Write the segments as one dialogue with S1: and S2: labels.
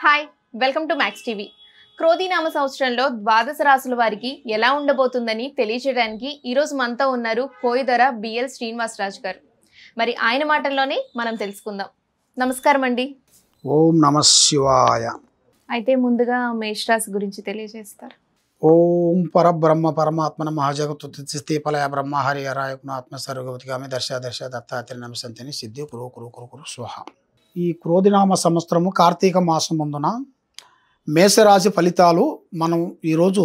S1: Hi welcome to max TV. క్రోధినామ సంవత్సరంలో ద్వాదశ రాశుల వారికి ఎలా ఉండబోతుందని తెలియజేయడానికి ఈరోజు మనతో ఉన్నారు కోయిదర బిఎల్ శ్రీనివాసరాజు గారు. మరి ఆయన మాటల్లోనే మనం తెలుసుకుందాం. నమస్కారం అండి.
S2: ఓం నమ శివాయ.
S1: అయితే ముందుగా మేషరాశి గురించి తెలియజేస్తారు.
S2: ఓం పరబ్రహ్మ పరమాత్మన మహాజగత్తి ఫలయ బ్రహ్మ హరి హరాయకునాత్మ సర్వగతిగామి దర్శ దర్శ దత్తాత్రి నమసంతిని సిద్ధి కురు కురు కురు కురు స్వహ. ఈ క్రోధినామ సంవత్సరము కార్తీక మాసం ముందున మేషరాశి ఫలితాలు మనం ఈరోజు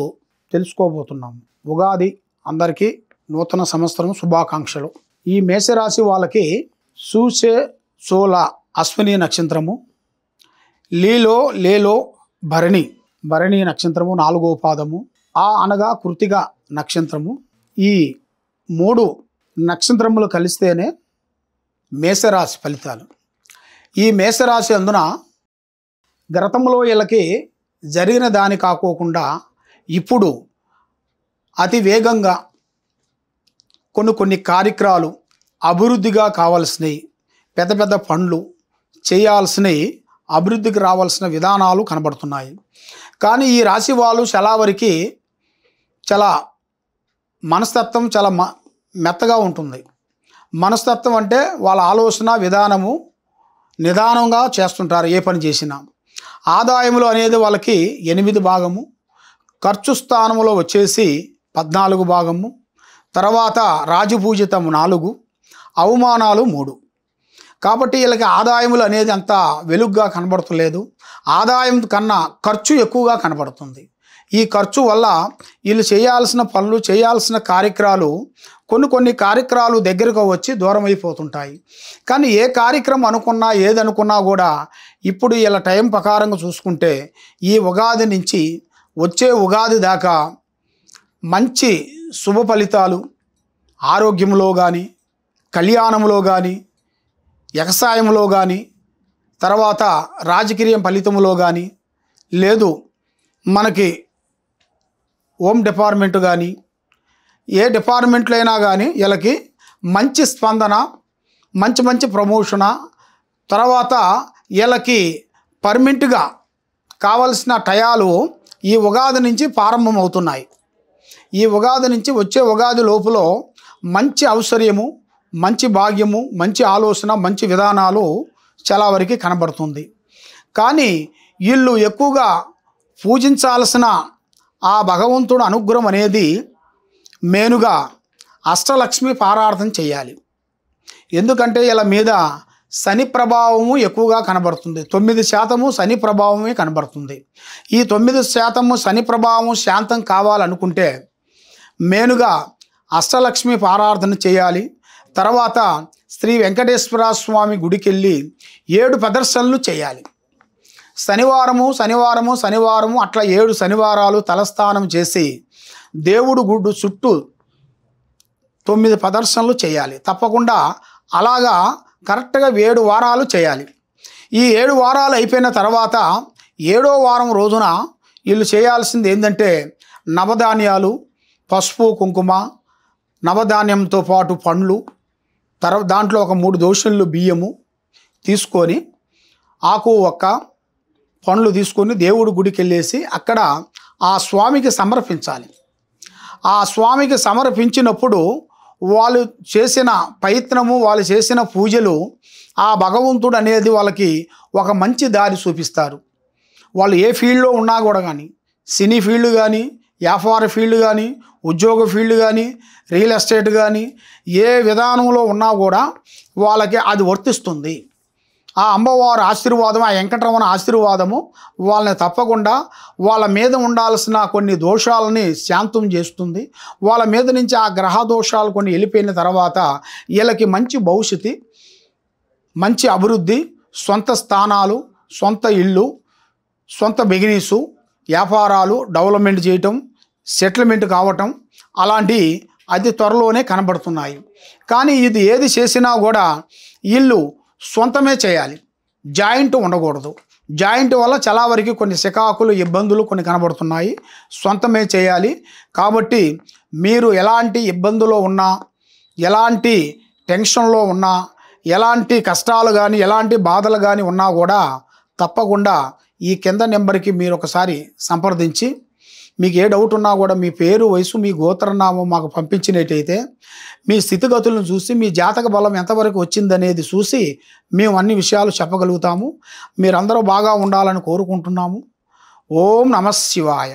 S2: తెలుసుకోబోతున్నాము. ఉగాది అందరికీ నూతన సంవత్సరం శుభాకాంక్షలు. ఈ మేషరాశి వాళ్ళకి సూసే చోళ అశ్విని నక్షత్రము, లేలో భరణి నక్షత్రము 4వ పాదము, అనగా కృతిక నక్షత్రము. ఈ 3 నక్షత్రములు కలిస్తేనే మేషరాశి ఫలితాలు. ఈ మేషరాశి అందున గతంలో వీళ్ళకి జరిగిన దాని కాకోకుండా ఇప్పుడు అతి వేగంగా కొన్ని కార్యక్రమాలు అభివృద్ధిగా కావాల్సినవి, పెద్ద పనులు చేయాల్సినవి, అభివృద్ధికి రావాల్సిన విధానాలు కనబడుతున్నాయి. కానీ ఈ రాశి వాళ్ళు చాలా వరకు చాలా మనస్తత్వం చాలా మెత్తగా ఉంటుంది. మనస్తత్వం అంటే వాళ్ళ ఆలోచన విధానము నిదానంగా చేస్తుంటారు. ఏ పని చేసినా ఆదాయములు అనేది వాళ్ళకి 8 భాగము, ఖర్చు స్థానములో వచ్చేసి 14 భాగము, తర్వాత రాజపూజితం 4, అవమానాలు 3. కాబట్టి వీళ్ళకి ఆదాయములు అనేది అంత వెలుగ్గా కనబడతలేదు. ఆదాయం కన్నా ఖర్చు ఎక్కువగా కనబడుతుంది. ఈ ఖర్చు వల్ల వీళ్ళు చేయాల్సిన పనులు, చేయాల్సిన కార్యక్రమాలు కొన్ని కార్యక్రమాలు దగ్గరకు వచ్చి దూరం అయిపోతుంటాయి. కానీ ఏ కార్యక్రమం అనుకున్నా ఏదనుకున్నా కూడా ఇప్పుడు ఇలా టైం ప్రకారంగా చూసుకుంటే ఈ ఉగాది నుంచి వచ్చే ఉగాది దాకా మంచి శుభ ఫలితాలు ఆరోగ్యంలో కానీ, కళ్యాణంలో కానీ, వ్యవసాయంలో కానీ, తర్వాత రాజకీయ ఫలితంలో కానీ, లేదు మనకి హోమ్ డిపార్ట్మెంట్ కానీ, ఏ డిపార్ట్మెంట్లో అయినా కానీ వీళ్ళకి మంచి స్పందన, మంచి ప్రమోషన, తర్వాత వీళ్ళకి పర్మనెంట్గా కావలసిన టయాలు ఈ ఉగాది నుంచి ప్రారంభమవుతున్నాయి. ఈ ఉగాది నుంచి వచ్చే ఉగాది లోపల మంచి ఔశ్వర్యము, మంచి భాగ్యము, మంచి ఆలోచన, మంచి విధానాలు చాలా వరకు కనబడుతుంది. కానీ వీళ్ళు ఎక్కువగా పూజించాల్సిన ఆ భగవంతుడు అనుగ్రహం అనేది మేనుగా అష్టలక్ష్మి పారార్థన చేయాలి. ఎందుకంటే వీళ్ళ మీద శని ప్రభావము ఎక్కువగా కనబడుతుంది. 9% శని ప్రభావమే కనబడుతుంది. ఈ 9% శని ప్రభావం శాంతం కావాలనుకుంటే మేనుగా అష్టలక్ష్మి పారార్థన చేయాలి. తర్వాత శ్రీ వెంకటేశ్వర స్వామి గుడికి వెళ్ళి 7 ప్రదర్శనలు చేయాలి. శనివారము అట్లా 7 శనివారాలు తలస్నానం చేసి దేవుడు గుడ్డు చుట్టూ 9 ప్రదర్శనలు చేయాలి. తప్పకుండా అలాగా కరెక్ట్గా 7 వారాలు చేయాలి. ఈ 7 వారాలు అయిపోయిన తర్వాత 7వ వారం రోజున వీళ్ళు చేయాల్సింది ఏంటంటే నవధాన్యాలు, పసుపు కుంకుమ, నవధాన్యంతో పాటు పండ్లు, దాంట్లో ఒక 3 దోశలు బియ్యము తీసుకొని, ఆకు ఒక్క పండ్లు తీసుకొని దేవుడు గుడికి వెళ్ళేసి అక్కడ ఆ స్వామికి సమర్పించాలి. ఆ స్వామికి సమర్పించినప్పుడు వాళ్ళు చేసిన ప్రయత్నము, వాళ్ళు చేసిన పూజలు ఆ భగవంతుడు అనేది వాళ్ళకి ఒక మంచి దారి చూపిస్తారు. వాళ్ళు ఏ ఫీల్డ్లో ఉన్నా కూడా కానీ, సినీ ఫీల్డ్ కానీ, వ్యాపార ఫీల్డ్ కానీ, ఉద్యోగ ఫీల్డ్ కానీ, రియల్ ఎస్టేట్ కానీ, ఏ విధానంలో ఉన్నా కూడా వాళ్ళకి అది వర్తిస్తుంది. ఆ అమ్మవారి ఆశీర్వాదం, ఆ వెంకటరమణ ఆశీర్వాదము వాళ్ళని తప్పకుండా వాళ్ళ మీద ఉండాల్సిన కొన్ని దోషాలని శాంతం చేస్తుంది. వాళ్ళ మీద నుంచి ఆ గ్రహ దోషాలు కొన్ని వెళ్ళిపోయిన తర్వాత వీళ్ళకి మంచి భవిష్యత్తు, మంచి అభివృద్ధి, సొంత స్థానాలు, సొంత ఇల్లు, సొంత బిజినెస్, వ్యాపారాలు డెవలప్మెంట్ చేయటం, సెటిల్మెంట్ కావటం అలాంటి అతి త్వరలోనే కనబడుతున్నాయి. కానీ ఇది ఏది చేసినా కూడా వీళ్ళు సొంతమే చేయాలి, జాయింట్ ఉండకూడదు. జాయింట్ వల్ల చాలా వరకు కొన్ని సికాకులు, ఇబ్బందులు కొన్ని కనబడుతున్నాయి. సొంతమే చేయాలి. కాబట్టి మీరు ఎలాంటి ఇబ్బందులో ఉన్నా, ఎలాంటి టెన్షన్లో ఉన్నా, ఎలాంటి కష్టాలు కానీ, ఎలాంటి బాధలు కానీ ఉన్నా కూడా తప్పకుండా ఈ కింద నెంబర్కి మీరు ఒకసారి సంప్రదించి మీకు ఏ డౌట్ ఉన్నా కూడా మీ పేరు, వయసు, మీ గోత్రనామం మాకు పంపించినట్టయితే మీ స్థితిగతులను చూసి మీ జాతక బలం ఎంతవరకు వచ్చిందనేది చూసి మేము అన్ని విషయాలు చెప్పగలుగుతాము. మీరందరూ బాగా ఉండాలని కోరుకుంటున్నాము. ఓం నమః శివాయ.